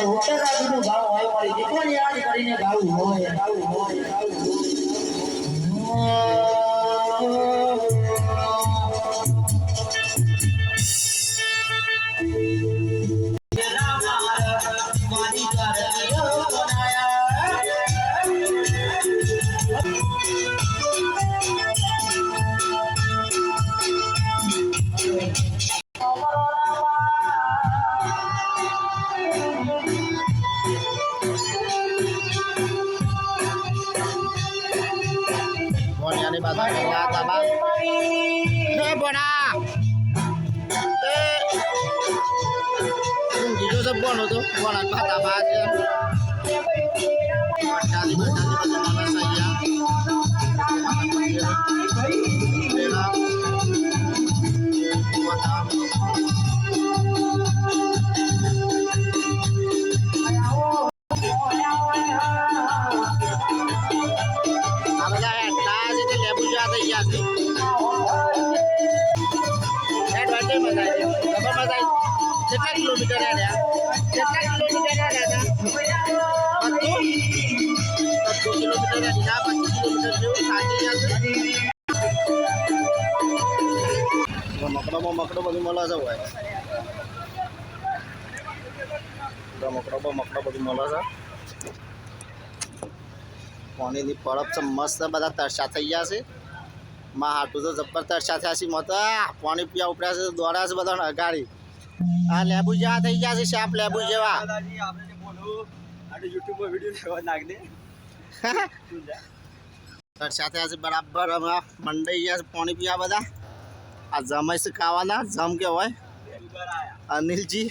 ઉત્તરાખંડનું ગામ હોય મારી જીવન યાદ કરીને ગાવું હોય Ini batang nyata bang. Bona. Jujur sebon itu bona batang aja. Batang mana saja. કેટલા કિલોમીટર આવ્યા? કેટલા કિલોમીટર આવ્યા હતા? 100 કિલોમીટર આવ્યા, 25 કિલોમીટર જેવું થાકી ગયા છે. મકડો બધું મળે છે હોય. મકડો બધું મળે છે. પાણીની પડપ છે મસ્ત, બધા તરસા થઈ ગયા છે. માં હાટું તો જબ્બર તરસા થયા છે. મત પાણી પીવા ઉપડ્યા છે, દોડ્યા છે બધા અગાડી. આ લેબુ જેવા થઈ ગયા છે, સાપ લેબુ જેવા. તરસા થયા છે બરાબર. મંડાઈ ગયા છે પાણી પીવા બધા. આ જમાઈ છે ખાવાના, જમ કે હોય અનિલજી.